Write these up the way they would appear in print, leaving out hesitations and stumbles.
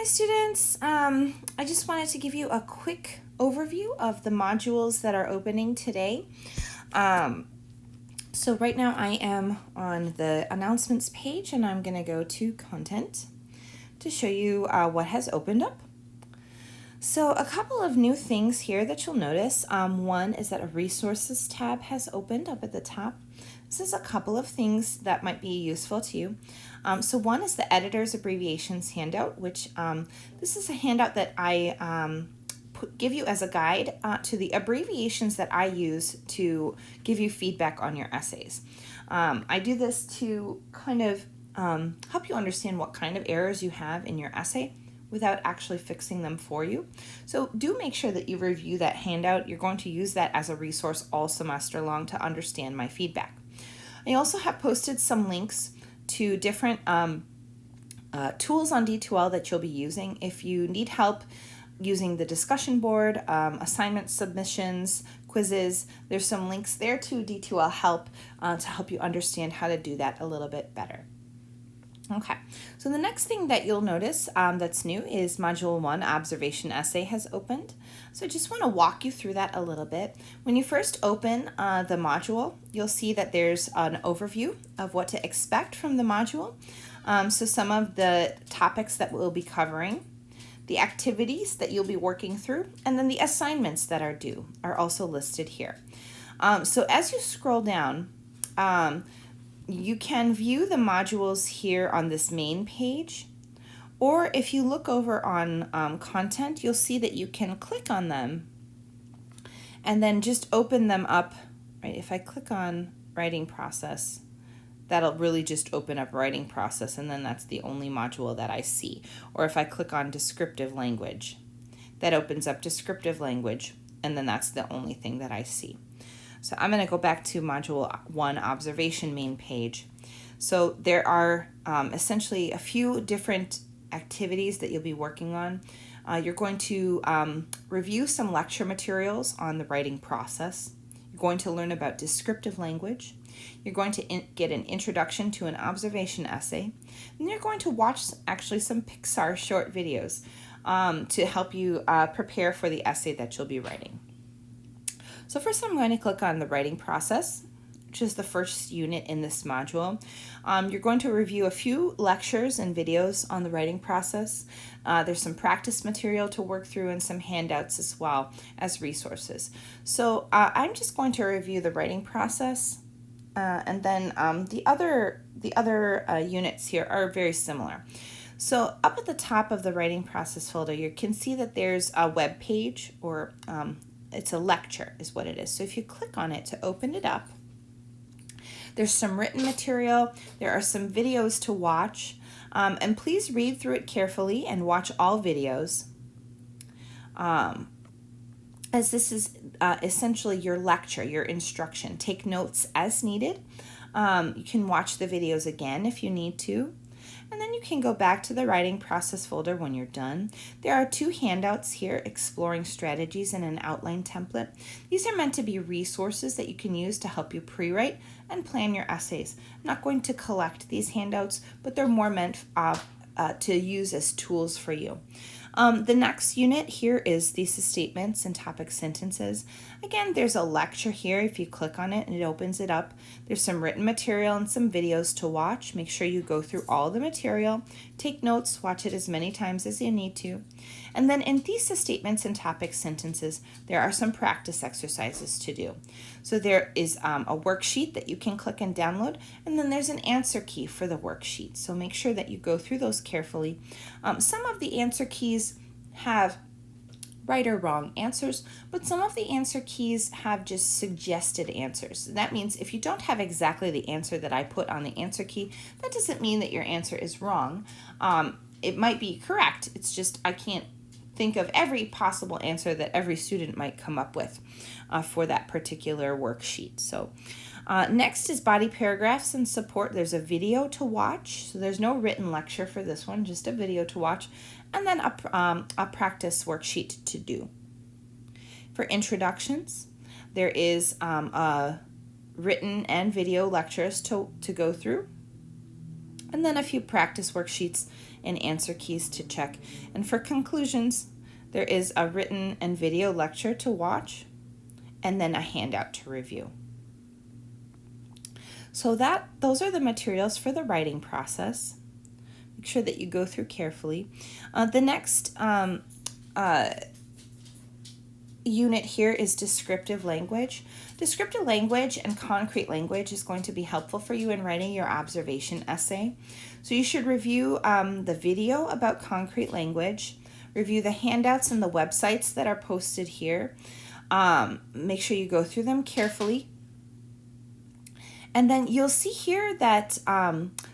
Hi students, I just wanted to give you a quick overview of the modules that are opening today. So right now I am on the announcements page and I'm going to go to content to show you what has opened up. So a couple of new things here that you'll notice. One is that a resources tab has opened up at the top. This is a couple of things that might be useful to you. So one is the editor's abbreviations handout, which this is a handout that I give you as a guide to the abbreviations that I use to give you feedback on your essays. I do this to kind of help you understand what kind of errors you have in your essay without actually fixing them for you. So do make sure that you review that handout. You're going to use that as a resource all semester long to understand my feedback. I also have posted some links to different tools on D2L that you'll be using. If you need help using the discussion board, assignment submissions, quizzes, there's some links there to D2L help to help you understand how to do that a little bit better. Okay, so the next thing that you'll notice that's new is Module 1, Observation Essay has opened. So I just want to walk you through that a little bit. When you first open the module, you'll see that there's an overview of what to expect from the module. So some of the topics that we'll be covering, the activities that you'll be working through, and then the assignments that are due are also listed here. So as you scroll down, you can view the modules here on this main page, or if you look over on content, you'll see that you can click on them and then just open them up. Right? If I click on writing process, that'll really just open up writing process, and then that's the only module that I see. Or if I click on descriptive language, that opens up descriptive language, and then that's the only thing that I see. So I'm going to go back to Module 1, Observation main page. So there are essentially a few different activities that you'll be working on. You're going to review some lecture materials on the writing process. You're going to learn about descriptive language. You're going to get an introduction to an observation essay. And you're going to watch actually some Pixar short videos to help you prepare for the essay that you'll be writing. So first I'm going to click on the writing process, which is the first unit in this module. You're going to review a few lectures and videos on the writing process. There's some practice material to work through and some handouts as well as resources. So I'm just going to review the writing process, and then the other units here are very similar. So up at the top of the writing process folder, you can see that there's a web page, or it's a lecture is what it is. So if you click on it to open it up, there's some written material, there are some videos to watch, and please read through it carefully and watch all videos, as this is essentially your lecture, your instruction. Take notes as needed. You can watch the videos again if you need to. And then you can go back to the writing process folder when you're done. There are two handouts here, exploring strategies and an outline template. These are meant to be resources that you can use to help you pre-write and plan your essays. I'm not going to collect these handouts, but they're more meant to use as tools for you. The next unit here is thesis statements and topic sentences. Again, there's a lecture here. If you click on it and it opens it up, there's some written material and some videos to watch. Make sure you go through all the material, take notes, watch it as many times as you need to. And then in thesis statements and topic sentences, there are some practice exercises to do. So there is a worksheet that you can click and download, and then there's an answer key for the worksheet. So make sure that you go through those carefully. Some of the answer keys have right or wrong answers, but some of the answer keys have just suggested answers. That means if you don't have exactly the answer that I put on the answer key, that doesn't mean that your answer is wrong. It might be correct. It's just I can't think of every possible answer that every student might come up with for that particular worksheet. So next is body paragraphs and support. There's a video to watch. So there's no written lecture for this one, just a video to watch, and then a practice worksheet to do. For introductions, there is written and video lectures to go through, and then a few practice worksheets and answer keys to check. And for conclusions, there is a written and video lecture to watch, and then a handout to review. So those are the materials for the writing process. Make sure that you go through carefully. The next unit here is descriptive language. Descriptive language and concrete language is going to be helpful for you in writing your observation essay. So you should review the video about concrete language, review the handouts and the websites that are posted here. Make sure you go through them carefully. And then you'll see here that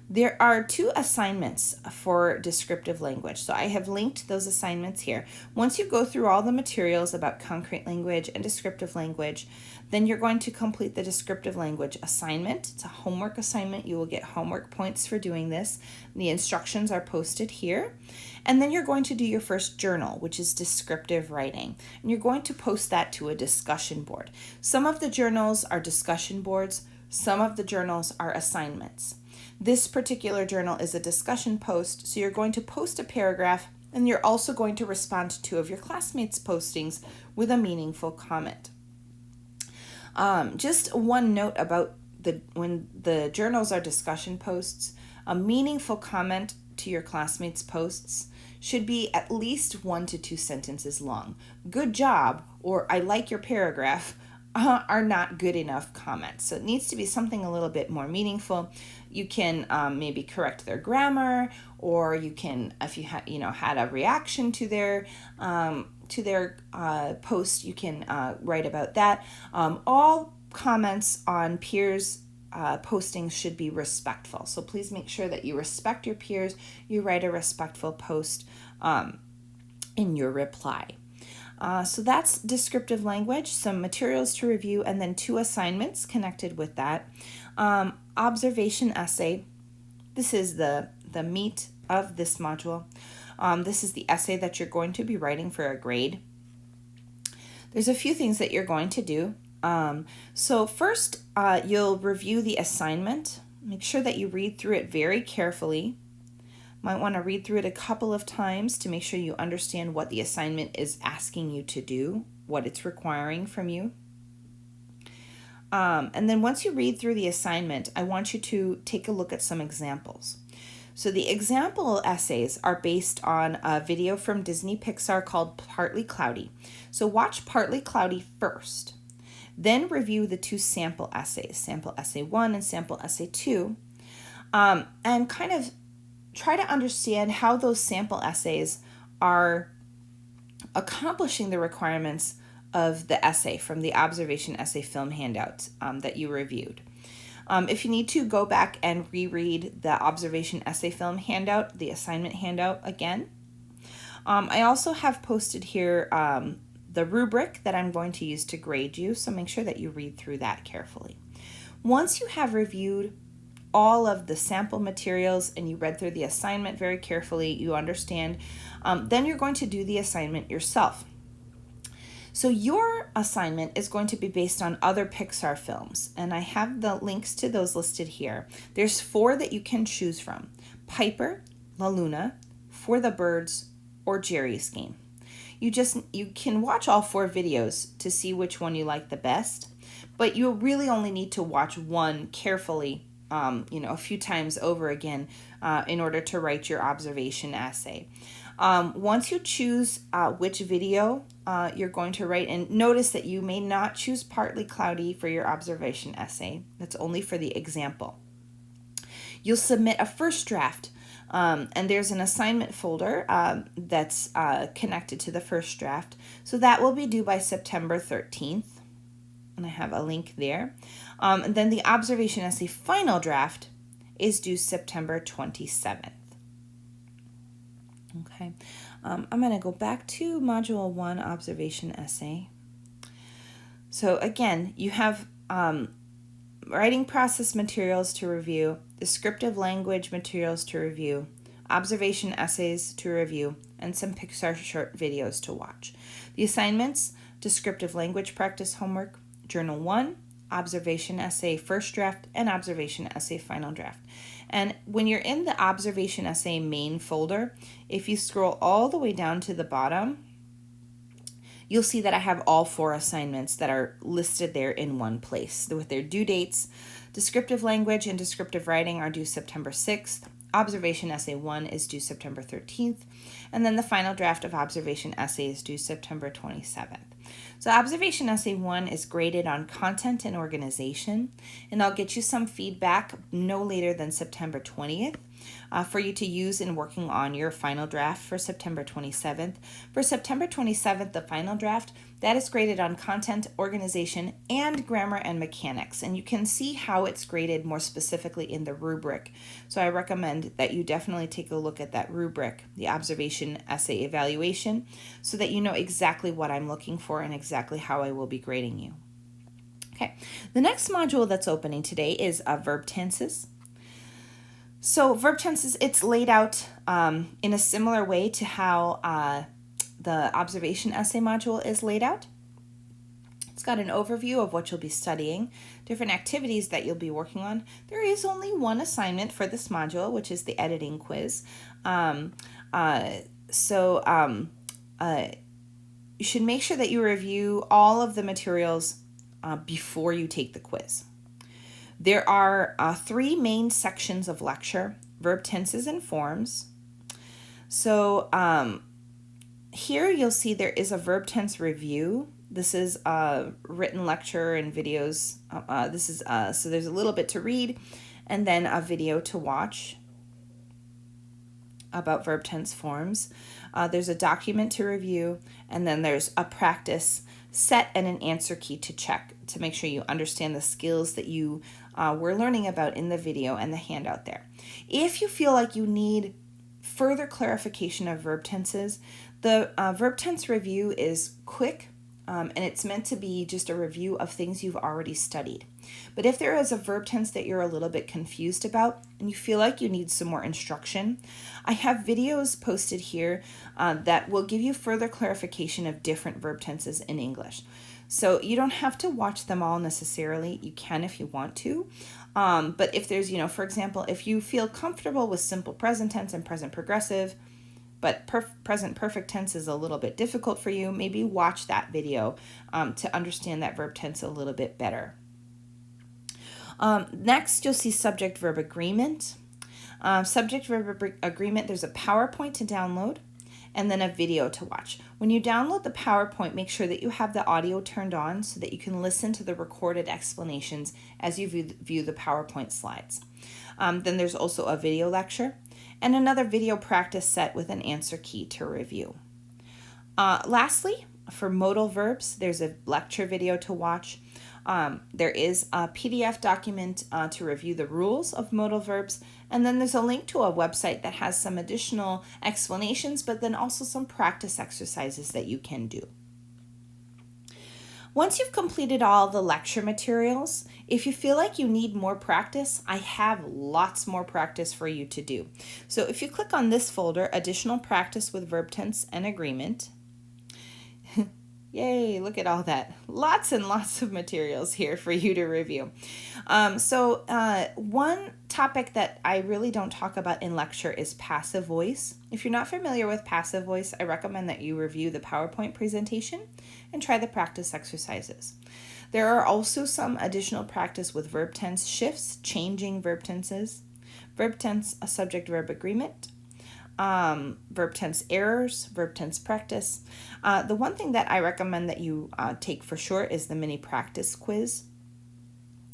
there are 2 assignments for descriptive language. So I have linked those assignments here. Once you go through all the materials about concrete language and descriptive language, then you're going to complete the descriptive language assignment. It's a homework assignment. You will get homework points for doing this. The instructions are posted here. And then you're going to do your first journal, which is descriptive writing. And you're going to post that to a discussion board. Some of the journals are discussion boards. Some of the journals are assignments. This particular journal is a discussion post, so you're going to post a paragraph, and you're also going to respond to 2 of your classmates' postings with a meaningful comment. Just one note about when the journals are discussion posts, a meaningful comment to your classmates' posts should be at least 1 to 2 sentences long. Good job, or I like your paragraph, are not good enough comments. So it needs to be something a little bit more meaningful. You can maybe correct their grammar, or you can, if you had a reaction to their post, you can write about that. All comments on peers' postings should be respectful. So please make sure that you respect your peers. You write a respectful post in your reply. So that's descriptive language, some materials to review, and then 2 assignments connected with that. Observation essay. This is the meat of this module. This is the essay that you're going to be writing for a grade. There's a few things that you're going to do. So first, you'll review the assignment. Make sure that you read through it very carefully. Might want to read through it a couple of times to make sure you understand what the assignment is asking you to do, what it's requiring from you. And then once you read through the assignment, I want you to take a look at some examples. So the example essays are based on a video from Disney Pixar called Partly Cloudy. So watch Partly Cloudy first, then review the 2 sample essays, sample essay 1 and sample essay 2, and kind of try to understand how those sample essays are accomplishing the requirements of the essay from the observation essay film handout that you reviewed. If you need to, go back and reread the observation essay film handout, the assignment handout again. I also have posted here the rubric that I'm going to use to grade you, so make sure that you read through that carefully. Once you have reviewed all of the sample materials and you read through the assignment very carefully, you understand, then you're going to do the assignment yourself. So your assignment is going to be based on other Pixar films, and I have the links to those listed here. There's 4 that you can choose from: Piper, La Luna, For the Birds, or Jerry's Game. You can watch all 4 videos to see which one you like the best, but you really only need to watch one carefully a few times over again in order to write your observation essay. Once you choose which video you're going to write, and notice that you may not choose Partly Cloudy for your observation essay. That's only for the example. You'll submit a first draft, and there's an assignment folder that's connected to the first draft. So that will be due by September 13th. And I have a link there. And then the observation essay final draft is due September 27th. Okay, I'm going to go back to Module 1, Observation Essay. So again, you have writing process materials to review, descriptive language materials to review, observation essays to review, and some Pixar short videos to watch. The assignments: descriptive language practice homework, Journal 1, observation essay first draft, and observation essay final draft. And when you're in the observation essay main folder, if you scroll all the way down to the bottom, you'll see that I have all 4 assignments that are listed there in one place with their due dates. Descriptive language and descriptive writing are due September 6th. Observation essay 1 is due September 13th. And then the final draft of observation essay is due September 27th. So observation essay 1 is graded on content and organization, and I'll get you some feedback no later than September 20th for you to use in working on your final draft for September 27th. For September 27th, the final draft, that is graded on content, organization, and grammar and mechanics, and you can see how it's graded more specifically in the rubric. So I recommend that you definitely take a look at that rubric, the observation essay evaluation, so that you know exactly what I'm looking for and exactly how I will be grading you. Okay, the next module that's opening today is verb tenses. So verb tenses, it's laid out in a similar way to how the observation essay module is laid out. It's got an overview of what you'll be studying, different activities that you'll be working on. There is only one assignment for this module, which is the editing quiz. You should make sure that you review all of the materials before you take the quiz. There are 3 main sections of lecture: verb tenses and forms. So here you'll see there is a verb tense review. This is a written lecture and videos. So there's a little bit to read and then a video to watch about verb tense forms. There's a document to review, and then there's a practice set and an answer key to check to make sure you understand the skills that you were learning about in the video and the handout there. If you feel like you need further clarification of verb tenses, the verb tense review is quick, and it's meant to be just a review of things you've already studied. But if there is a verb tense that you're a little bit confused about and you feel like you need some more instruction, I have videos posted here that will give you further clarification of different verb tenses in English. So you don't have to watch them all necessarily. You can if you want to. But if there's, for example, if you feel comfortable with simple present tense and present progressive, but present perfect tense is a little bit difficult for you, maybe watch that video to understand that verb tense a little bit better. Next, you'll see subject-verb agreement. Subject-verb agreement, there's a PowerPoint to download and then a video to watch. When you download the PowerPoint, make sure that you have the audio turned on so that you can listen to the recorded explanations as you view the PowerPoint slides. Then there's also a video lecture and another video practice set with an answer key to review. Lastly, for modal verbs, there's a lecture video to watch. There is a PDF document to review the rules of modal verbs, and then there's a link to a website that has some additional explanations, but then also some practice exercises that you can do. Once you've completed all the lecture materials, if you feel like you need more practice, I have lots more practice for you to do. So if you click on this folder, Additional Practice with Verb Tense and Agreement, yay, look at all that. Lots and lots of materials here for you to review. One topic that I really don't talk about in lecture is passive voice. If you're not familiar with passive voice, I recommend that you review the PowerPoint presentation and try the practice exercises. There are also some additional practice with verb tense shifts, changing verb tenses, verb tense, a subject-verb agreement, verb tense errors, verb tense practice. The one thing that I recommend that you take for sure is the mini practice quiz.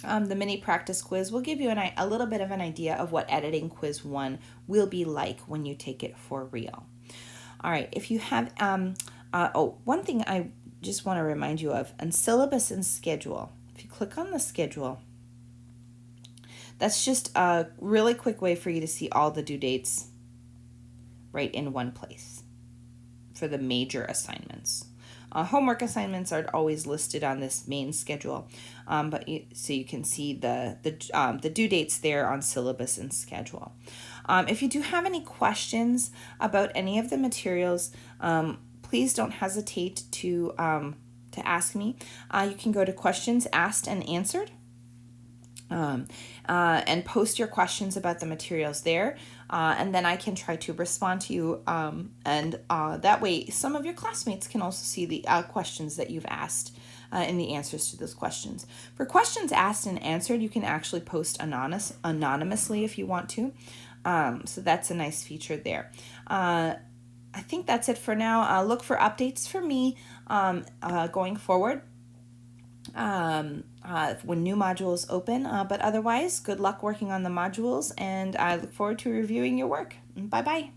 The mini practice quiz will give you a little bit of an idea of what editing quiz 1 will be like when you take it for real. All right, if you have, one thing I just want to remind you of, and syllabus and schedule. If you click on the schedule, that's just a really quick way for you to see all the due dates right in one place for the major assignments. Homework assignments are always listed on this main schedule, so you can see the due dates there on syllabus and schedule. If you do have any questions about any of the materials, please don't hesitate to ask me. You can go to Questions Asked and Answered and post your questions about the materials there. And then I can try to respond to you. And that way, some of your classmates can also see the questions that you've asked and the answers to those questions. For questions asked and answered, you can actually post anonymously if you want to. So that's a nice feature there. I think that's it for now. Look for updates from me going forward when new modules open. But otherwise, good luck working on the modules, and I look forward to reviewing your work. Bye-bye.